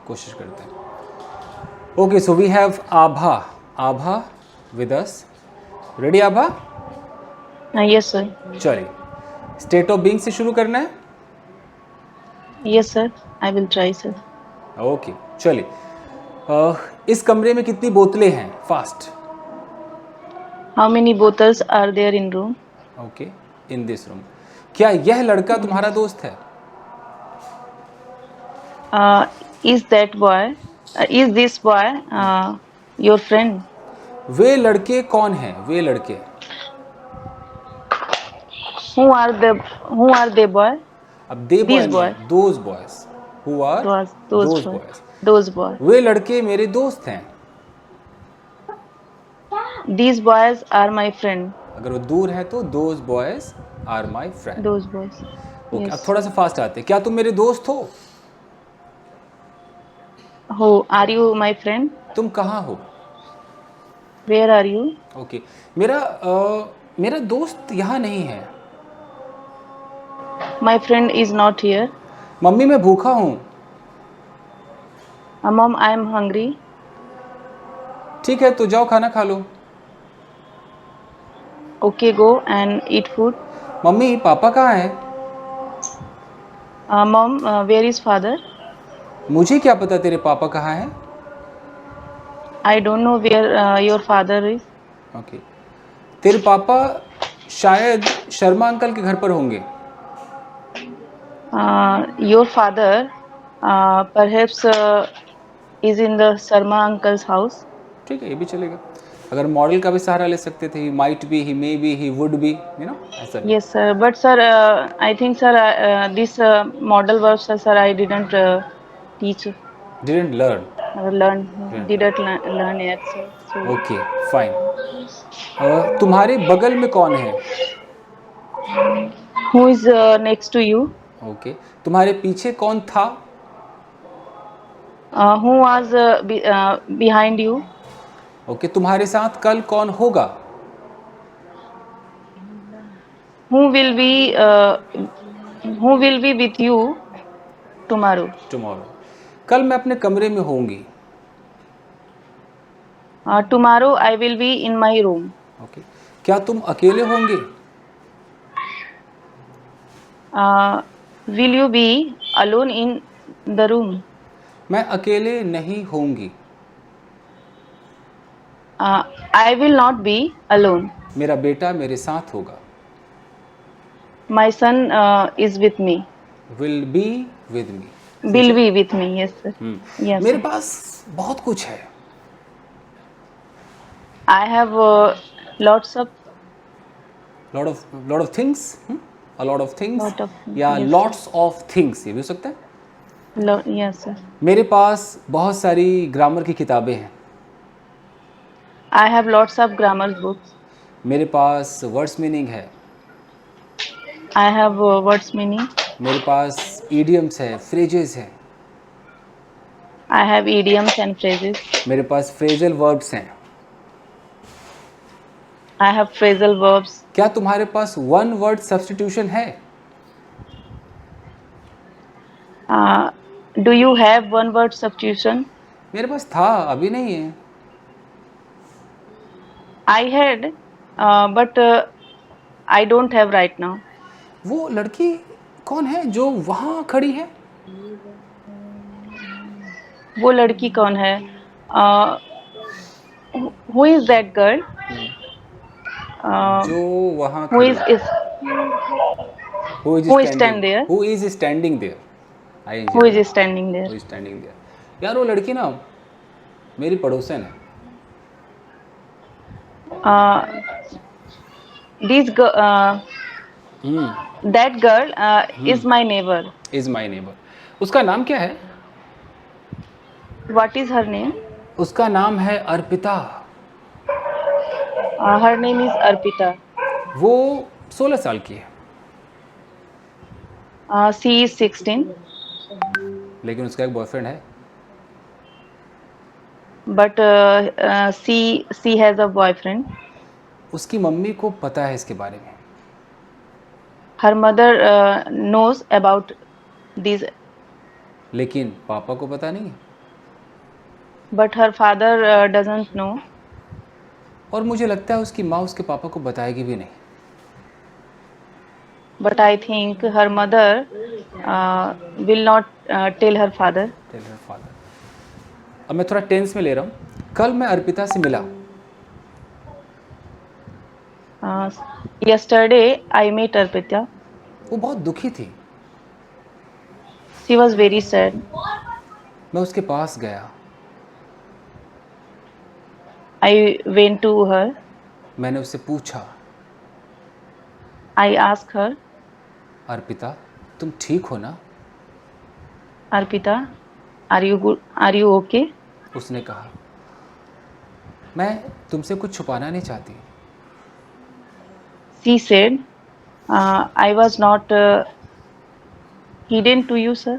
कोशिश करते हैं। Okay, so we have Abha. Abha with us. Ready Abha? Yes, sir. चलिए, स्टेट ऑफ बीइंग से शुरू करना है। Yes, sir. I will try, sir. Okay, चलिए। इस कमरे में कितनी बोतलें हैं? Fast. How many bottles are there in room? Okay, in this room. क्या यह लड़का तुम्हारा दोस्त है? Is that boy? Is this boy your friend? वे लड़के कौन हैं? वे लड़के। Who are they boy? अब दे बॉय These नहीं boy. है, those boys. Who are Those those boy. Boys. Those boy. वे लड़के मेरे दोस्त हैं। These boys are my friend. अगर वो दूर है तो those boys are my friend. Those boys. Okay, अब Yes. थोड़ा सा फास्ट आते हैं। क्या तुम मेरे दोस्त हो? Who are you my friend? तुम कहाँ हो? Where are you? ओके, मेरा दोस्त यहाँ नहीं है। My friend is not here. Mummy मैं भूखा हूँ। Mom, I am hungry. ठीक है, तो जाओ खाना खा लो। Okay, go and eat food. Mummy papa कहाँ है? Mom, where is father? मुझे क्या पता तेरे पापा कहाँ हैं? I don't know where your father is. Okay, तेरे पापा शायद शर्मा अंकल के घर पर होंगे। Your father perhaps is in the Sharma uncle's house. ठीक है, ये भी चलेगा। अगर मॉडल का भी सहारा ले सकते थे, he might be, he may be, he would be, you know, ऐसा नहीं। Yes, sir. But sir, I think sir, this model verbs, sir, I didn't teach, didn't learn. learn, Didn't didn't learn yet, sir. So, okay, fine. तुम्हारे बगल में कौन है? who is next to you? Okay, तुम्हारे पीछे कौन था? Who was behind you? Okay, तुम्हारे साथ कल कौन होगा? Who will be with you tomorrow? Tomorrow. कल मैं अपने कमरे में होंगी। Tomorrow I will be in my room. Okay, क्या तुम अकेले होंगे? Will you be alone in the room? मैं अकेले नहीं होंगी। I will not be alone. मेरा बेटा मेरे साथ होगा। My son is with me. Will be with me. Will be with me. Yes, sir. Yes, मेरे sir. पास बहुत कुछ है। I have lots of lot of things. A lot of things lot of या yes, लॉट्स ऑफ थिंग्स, ये भी हो सकता है। yes, sir. मेरे पास बहुत सारी ग्रामर की किताबें हैं। I have lots of grammar books. मेरे पास वर्ड्स मीनिंग है। I have words meaning. मेरे पास ईडियम्स है, फ्रेजेस हैं। I have idioms and phrases. मेरे पास फ्रेजल वर्ब्स हैं। I have phrasal verbs. क्या तुम्हारे पास वन वर्ड सब्स्टिट्यूशन है? Do you have one word substitution? मेरे पास था, अभी नहीं है। I had, but I don't have right now. वो लड़की कौन है जो वहाँ खड़ी है? वो लड़की कौन है? Who is that girl? जो वहाँ Who खड़ी is है। who is stand there? Who is standing there? Who is standing there? Who is standing there? यार वो लड़की ना मेरी पड़ोसन है। That girl is my neighbor. Is my neighbor. उसका नाम क्या है? What is her name? उसका नाम है Arpita. Her name is Arpita. वो 16 साल की है। She is 16. लेकिन उसका एक बॉयफ्रेंड है। But she has a boyfriend. उसकी मम्मी को पता है इसके बारे में। Her mother knows about this. लेकिन पापा को पता नहीं है। but her father doesn't know. और मुझे लगता है उसकी माँ उसके पापा को बताएगी भी नहीं. But I think her mother will not tell her father. Tell her father. अब मैं थोड़ा टेंस में ले रहा हूँ. कल मैं अर्पिता से मिला. Yesterday I met Arpita. वो बहुत दुखी थी. She was very sad. मैं उसके पास गया. I went to her. मैंने उससे पूछा, I asked her, अर्पिता तुम ठीक हो ना? Arpita, are you good? Are you okay? उसने कहा, मैं तुमसे कुछ छुपाना नहीं चाहती. She said, I was not hidden to you, sir.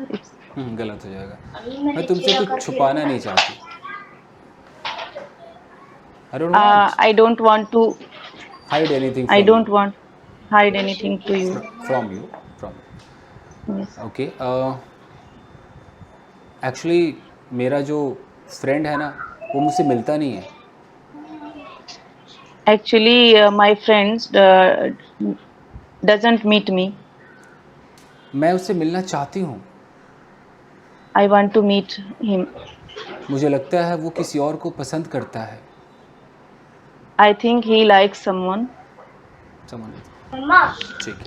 गलत हो जाएगा. मैं तुमसे कुछ छुपाना नहीं चाहती. I don't want I don't want to. hide anything I from don't you. want hide anything to you. From you. From. Yes. Okay. Actually मेरा जो फ्रेंड है ना वो मुझसे मिलता नहीं है. Actually, my friends doesn't meet me. मैं उससे मिलना चाहती हूँ. I want to meet him. मुझे लगता है वो किसी और को पसंद करता है. I think he likes someone. ठीक है.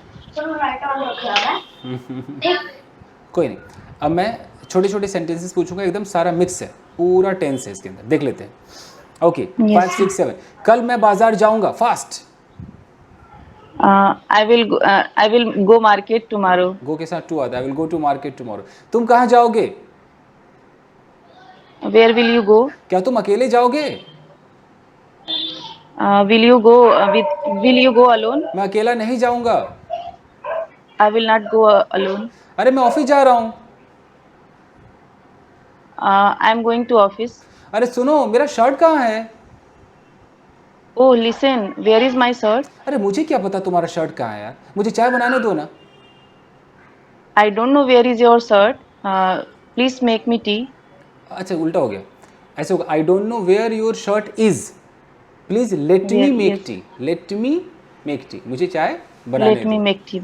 कोई नहीं. अब मैं छोटे छोटे सेंटेंसेस पूछूंगा. एकदम सारा मिक्स है. पूरा टेंस है इसके अंदर. देख लेते हैं. ओके. 5 6 7. कल मैं बाजार जाऊंगा. Fast. I will go market tomorrow. Go के साथ टू आता है. I will go to market tomorrow. तुम कहाँ जाओगे? Where will you go? क्या तुम अकेले जाओगे? Will you go will you go alone? मैं अकेला नहीं जाऊंगा. I will not go alone. अरे मैं ऑफिस जा रहा हूँ. I am going to office. अरे सुनो मेरा शर्ट कहाँ है? Oh, listen, where is my shirt? अरे मुझे क्या पता तुम्हारा शर्ट कहाँ है यार. मुझे चाय बनाने दो ना. I don't know where is your shirt. Please make me tea. अच्छा उल्टा हो गया. ऐसे होगा. I don't know where your shirt is. Please let me Yes, make yes. Tea. Let me make tea. मुझे चाय बनाने Let me दो. make tea.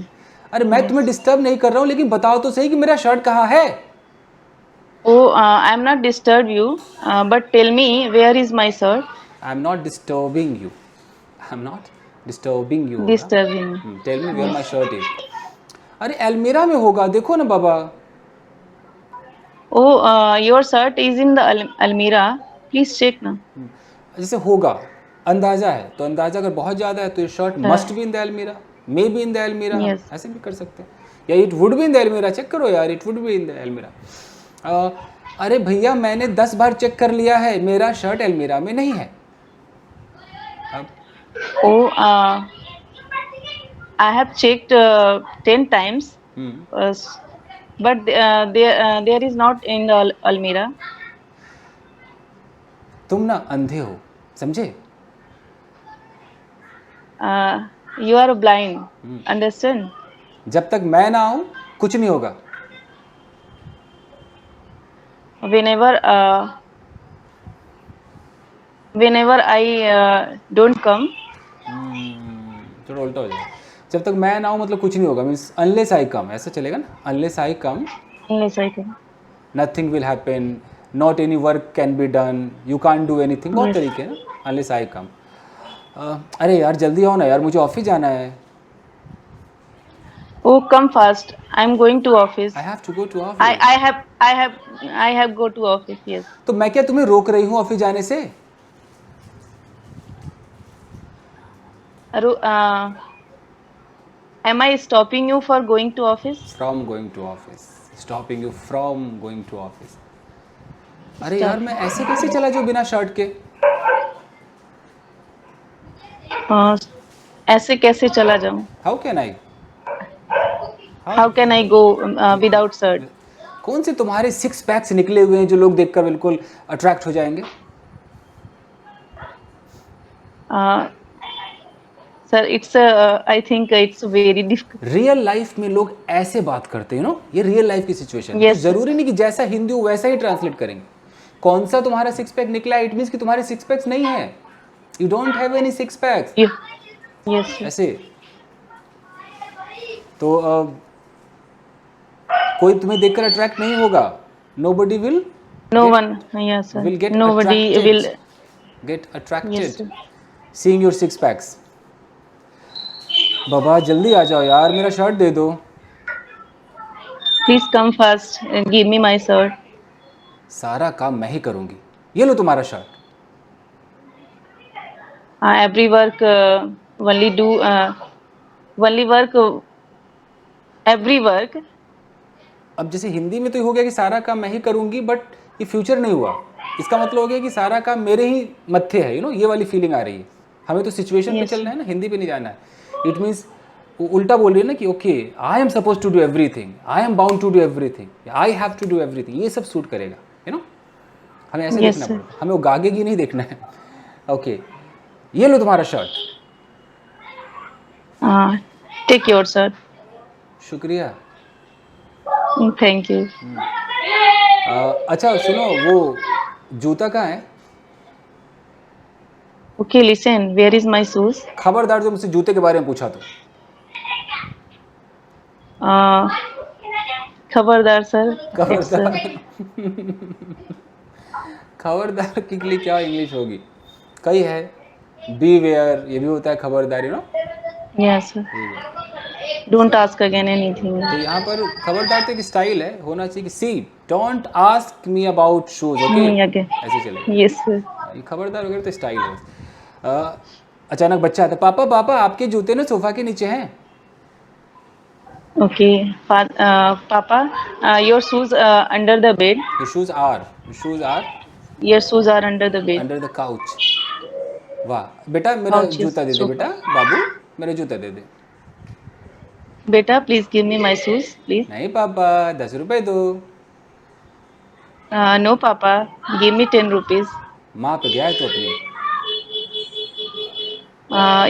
अरे मैं तुम्हें डिस्टर्ब नहीं कर रहा हूँ लेकिन बताओ तो सही कि मेरा शर्ट कहाँ है. Oh, I am not disturb you, but tell me where is my shirt? I am not disturbing you. I am not disturbing you. Disturbing. Tell me where my shirt is. अरे अलमीरा में होगा. देखो ना बाबा. Oh, your shirt is in the almirah. Please check now. जैसे होगा अंदाजा है तो अंदाजा अगर बहुत ज़्यादा है तो ये shirt must be in the अलमीरा. मे बी इन द अलमीरा. Yes. ऐसे भी कर सकते हैं. या it would be in the अलमीरा. चेक करो यार. It would be in the अलमीरा. अरे भैया मैंने 10 बार चेक कर लिया है. मेरा शर्ट अलमीरा में नहीं है. अब Oh, I have checked 10 times, but there is not in the almirah. तुम ना अंधे हो. समझे? You are blind. Understand? जब तक मैं ना आऊँ कुछ नहीं होगा. Whenever I don't come, थोड़ा उल्टा हो जाएगा. जब तक मैं ना आऊँ मतलब कुछ नहीं होगा. मीन्स अनलेस आई कम. ऐसा चलेगा ना. Unless I come unless I come. nothing will happen. Not any work can be done. You can't do anything. बहुत तरीके हैं ना. Unless I come. अरे यार जल्दी आओ ना यार. मुझे ऑफिस जाना है. Oh, come fast. I'm going to office. I have to go to office. I have go to office. Yes. तो मैं क्या तुम्हें रोक रही हूँ ऑफिस जाने से? Am I stopping you for going to office? From going to office. Stopping you from going to office. अरे यार मैं ऐसे कैसे चला जाऊँ बिना शर्ट के? ऐसे कैसे चला जाऊँ? How can I? How can I go without shirt? कौन से तुम्हारे 6 पैक्स निकले हुए हैं जो लोग देखकर बिल्कुल अट्रैक्ट हो जाएंगे? Sir, I think it's very difficult. Real life में लोग ऐसे बात करते हैं. ये रियल लाइफ की सिचुएशन. Yes, जरूरी नहीं कि जैसा हिंदी हो वैसा ही ट्रांसलेट करेंगे. कौन सा तुम्हारा सिक्स पैक निकला, इट मीन्स कि तुम्हारे सिक्स पैक्स नहीं है, you don't have any six packs. Yes, sir. ऐसे तो कोई तुम्हें देखकर अट्रैक्ट नहीं होगा, nobody will No get, one. Yes, sir. will get Nobody will. attracted Yes, sir. seeing your six packs। बाबा जल्दी आ जाओ यार, मेरा शर्ट दे दो। Please come first and give me my shirt. सारा काम मैं ही करूंगी, ये लो तुम्हारा shirt. Every work only do only work every work. अब जैसे हिंदी में तो हो गया कि सारा काम मैं ही करूंगी, बट ये फ्यूचर नहीं हुआ, इसका मतलब हो गया कि सारा काम मेरे ही मत्थे है, ये वाली फीलिंग आ रही है। हमें तो सिचुएशन पे Yes, चलना है ना, हिंदी पे नहीं जाना है। इट मीन्स उल्टा बोल रही है ना कि okay I am suppose to do everything, I am bound to do everything, I have to do everything, ये सब सूट करेगा, हमें ऐसे Yes, देखना sir. पड़ेगा, हमें वो गागे की नहीं देखना है। ओके ये लो तुम्हारा शर्ट। Take your shirt. शुक्रिया। Thank you. अच्छा सुनो, वो जूता कहाँ है? Okay, listen. Where is my shoes? खबरदार जो मुझसे जूते के बारे में पूछा तो। खबरदार सर। खबरदार खबरदार के लिए क्या इंग्लिश होगी? कई है, बी वेयर, ये भी होता है खबरदार, Yes, sir. Don't ask again anything. तो यहाँ पर खबरदार तो एक स्टाइल है, होना चाहिए कि see don't ask me about shoes, okay Again. ऐसे चलेगा। Yes, sir. ये खबरदार वगैरह तो स्टाइल है। अचानक बच्चा आता, पापा पापा आपके जूते ना सोफा के नीचे हैं। Okay. Papa, your shoes under the bed. Your shoes are Your shoes are under the bed. Under the couch. वाह बेटा, मेरा Couch is जूता दे दे sofa. बेटा, बाबू मेरा जूता दे दे। Beta, please give me my shoes, please. नहीं पापा 10 रुपए दो। No, Papa. Give me 10 rupees. माँ पे गया है तो अपनी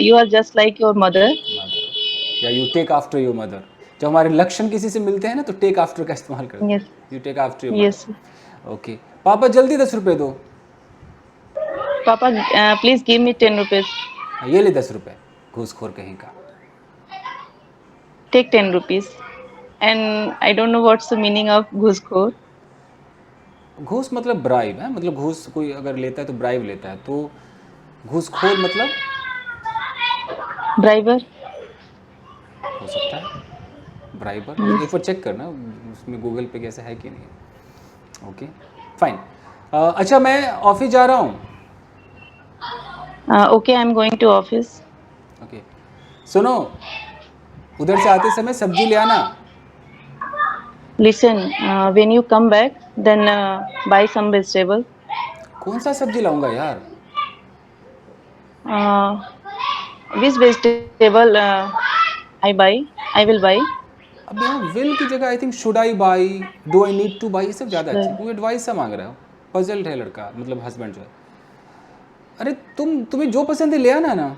You are just like your mother. Mother, या you take after your mother. जब हमारे लक्षण किसी से मिलते हैं ना तो टेक आफ्टर का इस्तेमाल करते हैं। Yes. You take after your Yes. Mother. Okay पापा जल्दी 10 रुपए दो। Papa, please give me 10 rupees. ये ले 10 रुपए, घूसखोर कहीं का। Take 10 rupees. And I don't know what's the meaning of घूसखोर. घूस मतलब ब्राइब है, मतलब घूस कोई अगर लेता है तो ब्राइब लेता है, तो घूसखोर मतलब Driver. हो सकता है ब्राइबर। एक बार चेक करना उसमें गूगल पे कैसा है कि नहीं। Okay fine. अच्छा मैं ऑफिस जा रहा हूँ। Okay, I'm going to office. Okay सुनो, उधर से आते समय सब्जी ले आना। Listen, when you come back, then buy some vegetable. कौन सा सब्जी लाऊंगा यार? Which vegetable I will buy. अब यहाँ विल की जगह I think should I by, do I need two by, ये सब ज़्यादा अच्छी। तू एडवाइस सा मांग रहा हो, पजल है लड़का, मतलब हस्बैंड जो है। अरे तुम्हें जो पसंद है ले आना ना।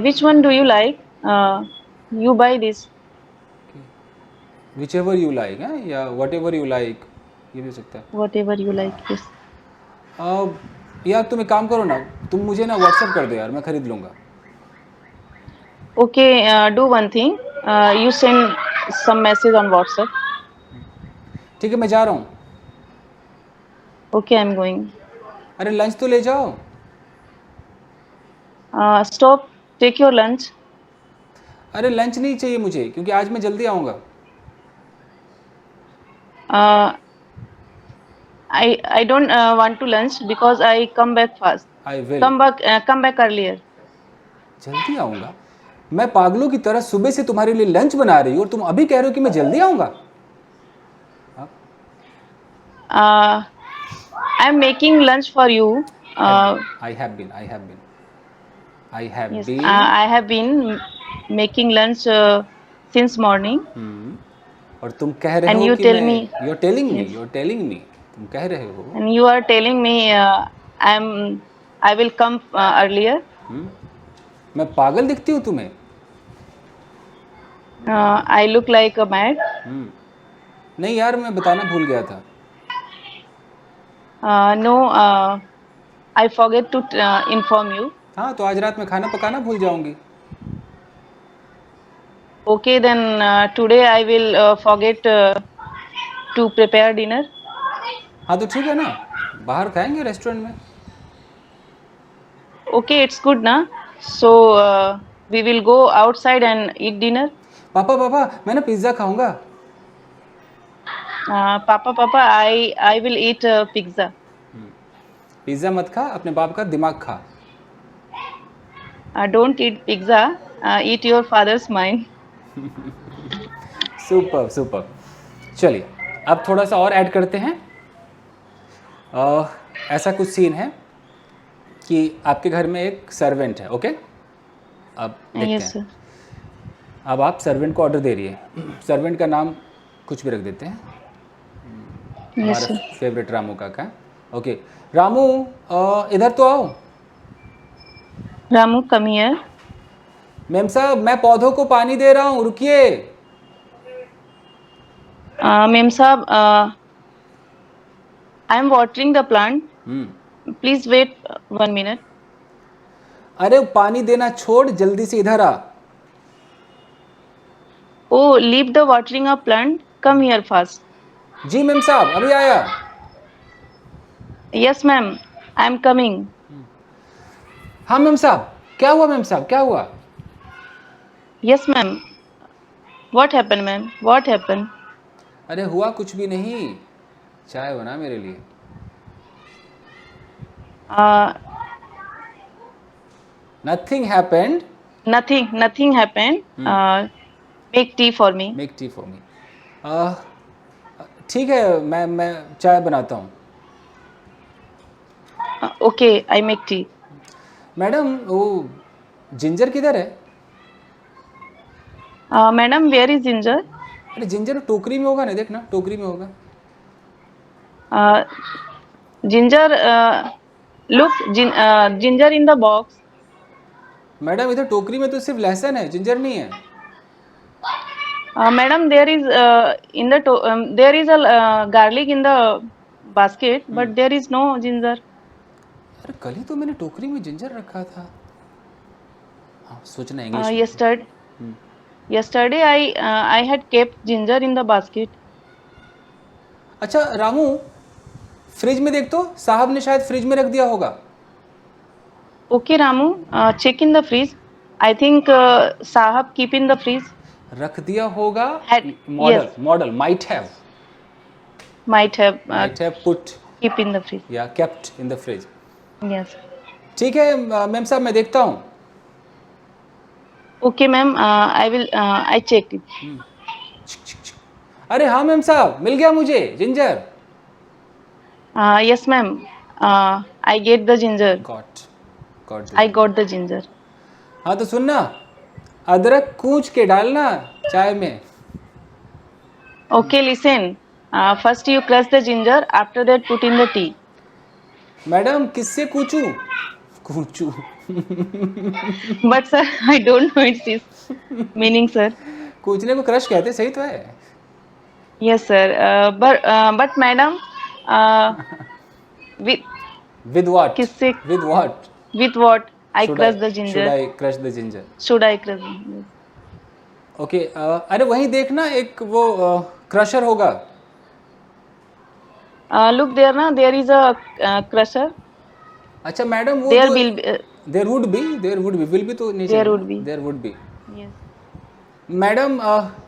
Which one do you like? You buy this. Which ever you like है, या वट एवर यू लाइक, ये भी हो सकता है। Whatever you like. Yes. यार तुम एक काम करो ना, तुम मुझे ना व्हाट्सअप कर दो यार, मैं खरीद लूँगा। Okay, do one thing. You send some message on WhatsApp. ठीक है मैं जा रहा हूँ। Okay, I'm going. अरे लंच तो ले जाओ। Stop. Take your lunch. अरे लंच नहीं चाहिए मुझे, क्योंकि आज मैं जल्दी आऊँगा। I don't want to lunch because I come back fast. I will, Come back earlier. जल्दी आऊँगा। मैं पागलों की तरह सुबह से तुम्हारे लिए लंच बना रही हूँ और तुम अभी कह रहे हो कि मैं जल्दी आऊँगा। I'm making lunch for you. I have been. Yes, I have been making lunch since morning. और तुम कह रहे And हो you कि tell मैं, me. you're telling me, तुम कह रहे हो। And you are telling me I will come earlier. मैं पागल दिखती हूँ तुम्हें? I look like a mad. नहीं यार, मैं बताना भूल गया था। No, I forget to inform you. हाँ, तो आज रात में खाना पकाना भूल जाऊंगी। Okay, then today I will forget to prepare dinner. हाँ तो ठीक है ना, बाहर खाएंगे रेस्टोरेंट में। Okay, it's good, na? So we will go outside and eat dinner. पापा पापा, मैं ना पिज्ज़ा खाऊंगा। Papa, I will eat pizza. Pizza मत खा, अपने बाप का दिमाग खा। Don't eat pizza. Eat your father's mind. Super super. चलिए, अब थोड़ा सा और ऐड करते हैं। ऐसा कुछ सीन है कि आपके घर में एक सर्वेंट है, ओके? अब देखते Yes, हैं। sir. अब आप सर्वेंट को ऑर्डर दे रही है। सर्वेंट का नाम कुछ भी रख देते हैं। Yes, हमारा sir. फेवरेट रामू काका। ओके, रामू इधर तो आओ। Ramu, come here. मैम साहब, मैं पौधों को पानी दे रहा हूँ, रुकिए। Mem Saab, I am watering the plant. Please wait 1 minute. अरे पानी देना छोड़, जल्दी से इधर आ। Oh, leave the watering of plant. Come here fast. जी मैम साहब, अभी आया। Yes, ma'am. I am coming. हाँ मैम साहब, क्या हुआ मैम साहब, क्या हुआ? Yes, ma'am. What happened, ma'am? What happened? अरे हुआ कुछ भी नहीं, चाय बना मेरे लिए। Nothing happened. Nothing happened. Make tea for me. Make tea for me. ठीक है, मैं चाय बनाता हूँ। Okay, I make tea. Madam, वो जिंजर किधर है? Madam, where is ginger? अरे जिंजर टोकरी में होगा ना, देखना टोकरी में होगा। Ginger, look, ginger in the box. Madam इधर टोकरी में तो सिर्फ लहसुन है, जिंजर नहीं है। Madam, there is there is a garlic in the basket, but there is no ginger. अरे कल ही तो मैंने टोकरी में जिंजर रखा था। हाँ, सोचना इंग्लिश में। Yesterday I had kept ginger in the basket. अच्छा रामू, फ्रिज में देख तो, साहब ने शायद फ्रिज में रख दिया होगा। Okay, Ramu, check in the fridge. I think Sahab keep in the fridge. रख दिया होगा। Yes. Model might have put keep in the fridge. या kept in the fridge. Yes. ठीक है मैम साहब, मैं देखता हूँ। Okay, ma'am. I will. I check it. अरे हाँ मैम साहब, मिल गया मुझे ginger. Yes, ma'am. I get the ginger. Got I got the ginger. हाँ तो सुनना, अदरक कूच के डालना चाय में। Okay, listen. First you crush the ginger. After that, put in the tea. Madam किससे कूचू? कूचू। But sir, I don't know its meaning, sir. कूचने को क्रश कहते, सही तो है। Yes, sir. But madam, With what? किससे? With what? With what? I Should crush the ginger. Should I crush the ginger? Should I crush? Yes. Okay, अरे वहीं देखना एक वो क्रशर होगा। Look there, na. There is a crusher. अच्छा madam, वो There तो will be. there would be will be तो नहीं There चाहिए। would be. There would be। Yes. Madam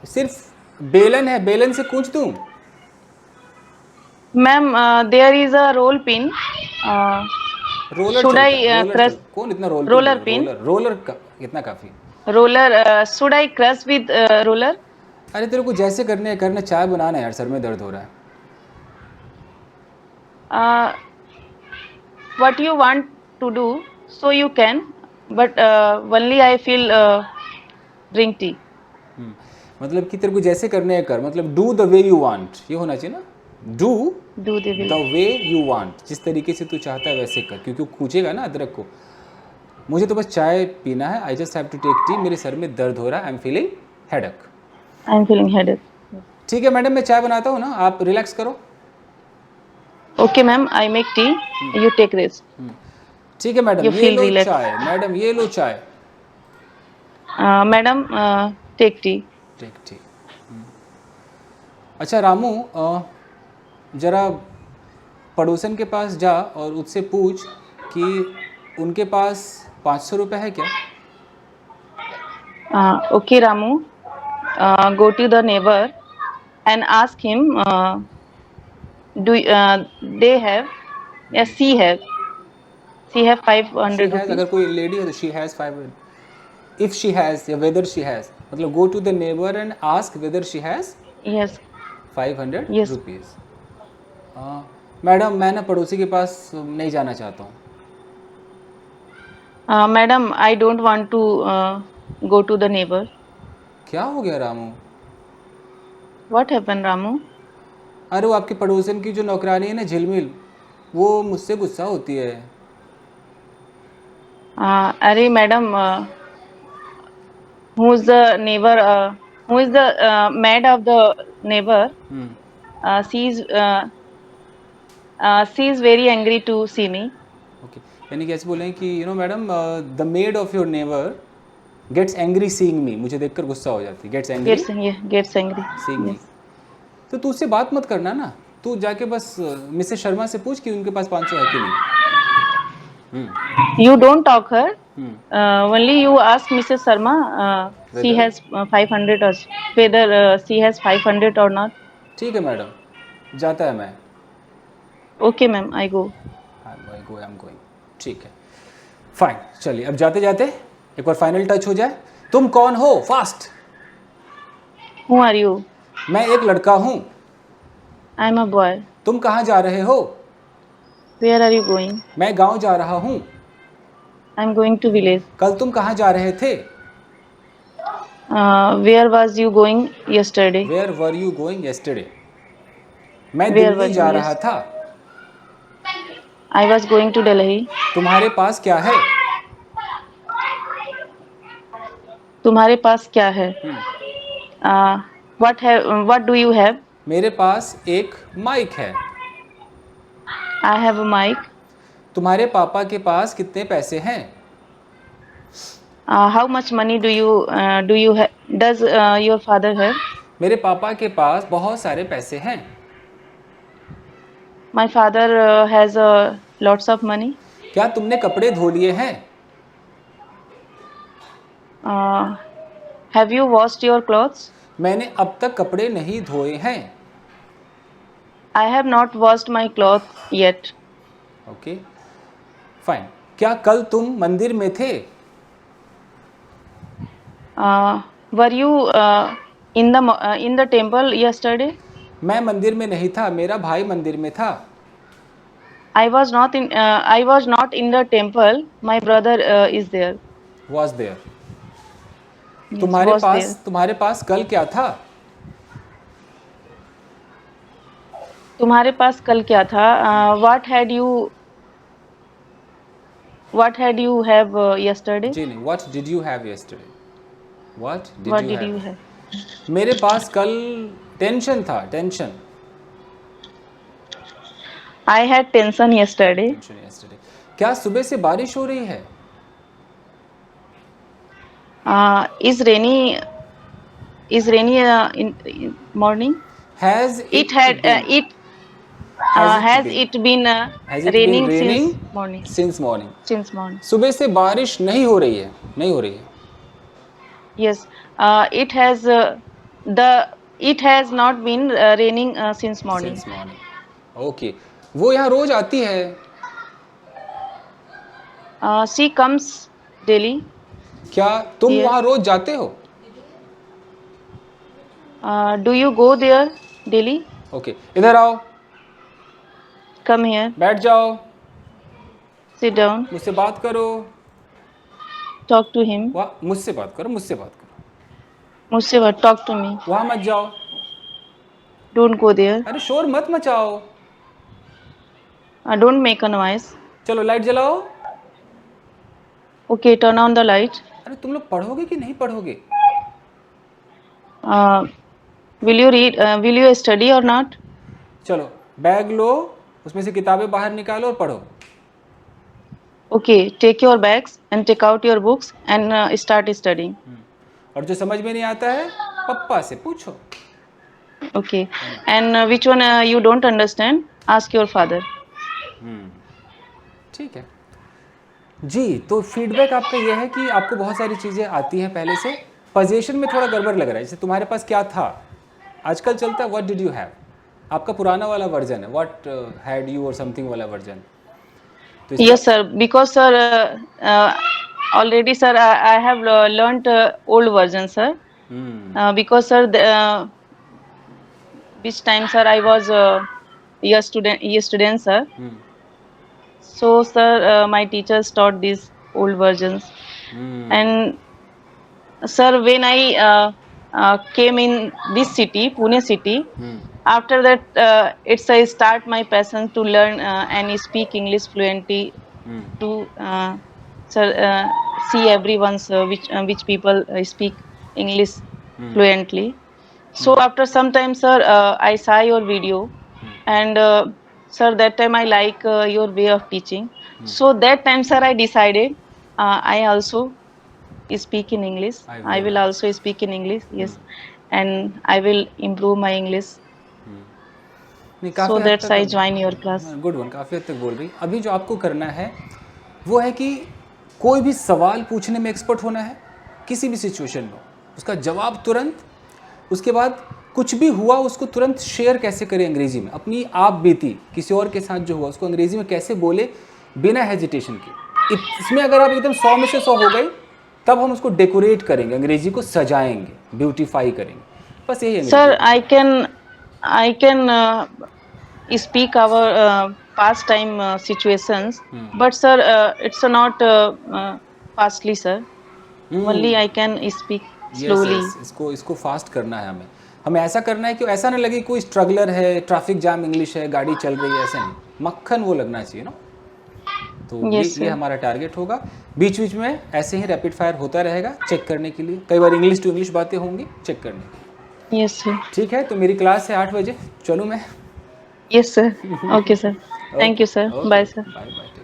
सिर्फ बेलन है, बेलन से कूच दूं? Ma'am, there is a roll pin. Roller Should चलता I है, रोलर crush? कौन इतना रोल Roller pin? रोलर का कितना काफी। Roller. Should I crush with roller? अरे तेरे को जैसे करने है करना, चाय बनाना है यार, सर में दर्द हो रहा है। What you want to do, so you can. But only I feel drink tea. मतलब कि तेरे को जैसे करने है कर, मतलब do the way you want, ये होना चाहिए ना। Do Do the way. The way you want, जिस तरीके से तू चाहता है वैसे कर, क्योंकि वो कूचेगा ना अदरक को। मुझे तो बस चाय पीना है, I just have to take tea. मेरे सर में दर्द हो रहा है, I am feeling headache. I am feeling headache. ठीक है मैडम, मैं चाय बनाता हूँ ना, आप रिलैक्स करो। Okay, ma'am. I make tea. You take rest. ठीक है मैडम, You ये feel लो relaxed. चाय, मैडम ये लो चाय। Madam, take tea. ठीक ठीक। अच्छा रामू, जरा पड़ोसन के पास जा और उससे पूछ कि उनके पास 500 रुपये है क्या। Okay, Ramu. Go to the neighbor and ask him. Do they have? Yes, she have. She have she 500 has, rupees. अगर कोई लेडी है तो she has 500, if she has या वेदर शी हैज़, मतलब go to the neighbour and ask whether she has Yes. 500 Yes. रुपीज़। Madam मैं ना पड़ोसी के पास नहीं जाना चाहता हूँ। Madam, I don't want to go to the neighbor. क्या हो गया रामू? What happened, Ramu? अरे वो आपके पड़ोसन की जो नौकरानी है ना झिलमिल, वो मुझसे गुस्सा होती है। Arey, madam, who's the neighbor? Who is the maid of the neighbor? She is very angry to see me. Okay, यानी कैसे बोलें कि you know madam, the maid of your neighbour gets angry seeing me, मुझे देखकर गुस्सा हो जाती है, gets angry Gets angry. Seeing me. Yes. तो तू उससे बात मत करना ना, तू जाके बस मिसेस शर्मा से पूछ कि उनके पास 500 है कि नहीं। You don't talk her. Hmm, Only you ask Mrs. Sharma. She Whether? has 500 or whether she has 500 or not. ठीक है मैडम, जाता है मैं। Okay, ma'am. I go. I going. ठीक है, फाइन। चलिए अब जाते जाते एक बार फाइनल टच हो जाए। तुम कौन हो? फास्ट। Who are you? मैं एक लड़का हूँ। I am a boy. तुम कहाँ जा रहे हो? Where are you going? मैं गांव जा रहा हूँ। I am going to village. कल तुम कहाँ जा रहे थे? Where was you going yesterday? Where were you going yesterday? मैं Where were दिल्ली you जा रहा yes? था। I was going to Delhi. तुम्हारे पास क्या है? तुम्हारे पास क्या है? What do you have? मेरे पास एक माइक है। I have a mic. तुम्हारे पापा के पास कितने पैसे हैं? How much money does your father have? मेरे पापा के पास बहुत सारे पैसे हैं। My father has lots of money. क्या तुमने कपड़े धो लिए हैं? Have you washed your clothes? मैंने अब तक कपड़े नहीं धोए हैं। I have not washed my clothes yet. Okay, fine. क्या कल तुम मंदिर में थे? Were you in the temple yesterday? मैं मंदिर में नहीं था, मेरा भाई मंदिर में था। I was not in the temple. My brother is there. Was there. Yes, तुम्हारे was there. तुम्हारे पास कल क्या था? तुम्हारे पास कल क्या था? What had you have yesterday? जी नहीं, what did you have yesterday? What What did you did you have? have? मेरे पास कल टेंशन था, tension. I had tension yesterday. Tension yesterday. क्या सुबह से बारिश हो रही है? Is rainy in morning? Has It had has it been raining since morning? Since morning? Since morning. सुबह से बारिश नहीं हो रही है, नहीं हो रही है। Yes. It has not been raining since morning. Since morning. Okay, वो यहाँ रोज आती है। She comes daily. क्या तुम Yes. वहाँ रोज जाते हो? Do you go there daily? Okay, इधर आओ, Come here. बैठ जाओ, Sit down. मुझसे बात करो। Talk to him. वाह, मुझसे बात करो, मुझसे बात करो। मुझसे बात. Talk to me. वहाँ मत जाओ। Don't go there. अरे शोर मत मचाओ। Don't make a noise. चलो लाइट जलाओ। Okay, turn on the light. अरे तुम लोग पढ़ोगे कि नहीं पढ़ोगे? Will you study or not? चलो बैग लो उसमें से किताबें बाहर निकालो और पढ़ो। Okay, take your bags and take out your books and start studying. और जो समझ में नहीं आता है पप्पा से पूछो। Okay, and which one you don't understand, ask your father. ठीक है जी। तो फीडबैक आपका यह है कि आपको बहुत सारी चीज़ें आती हैं पहले से, पोजीशन में थोड़ा गड़बड़ लग रहा है। जैसे तुम्हारे पास क्या था, आजकल चलता है व्हाट डिड यू हैव, आपका पुराना वाला वर्जन है व्हाट हैड यू और समथिंग वाला वर्जन। तो Yes, sir. Because sir, already sir, I have learnt old version, sir. Because sir, which time sir I was year student, sir. So sir, my teachers taught these old versions, and sir, when I came in this city, Pune city, after that it's I start my passion to learn and speak English fluently, to sir, see everyone's which people speak English fluently. So after some time, sir, I saw your video, and sir, that time I like your way of teaching. So that time, sir, I decided I also speak in English. I will also speak in English. Yes, and I will improve my English. नहीं, So काफ़ी हद that's I join your class. Good one, काफ़ी हद तक बोल रही। अभी जो आपको करना है वो है कि कोई भी सवाल पूछने में एक्सपर्ट होना है, किसी भी सिचुएशन में उसका जवाब तुरंत, उसके बाद कुछ भी हुआ उसको तुरंत शेयर कैसे करें अंग्रेजी में, अपनी आप बीती किसी और के साथ जो हुआ उसको अंग्रेजी में कैसे बोले बिना हेजिटेशन के। इसमें अगर आप एकदम 100 में से 100 हो गई तब हम उसको डेकोरेट करेंगे, अंग्रेजी को सजाएंगे, ब्यूटीफाई करेंगे। बस यही है। Sir, I can speak our past time situations, but sir, it's not fastly, sir. Only I can speak slowly. इसको फास्ट करना है हमें ऐसा करना है कि ऐसा ना लगे कोई स्ट्रगलर है, ट्रैफिक जाम इंग्लिश है, गाड़ी चल रही है, ऐसा नहीं, मक्खन वो लगना चाहिए ना। तो ये हमारा टारगेट होगा। बीच बीच में ऐसे ही रैपिड फायर होता रहेगा चेक करने के लिए, कई बार इंग्लिश टू इंग्लिश बातें होंगी चेक करने के लिए। Yes sir. ठीक है, तो मेरी क्लास है 8 बजे, चलूँ मैं? Yes sir. Okay sir, thank you sir, bye sir. Bye bye.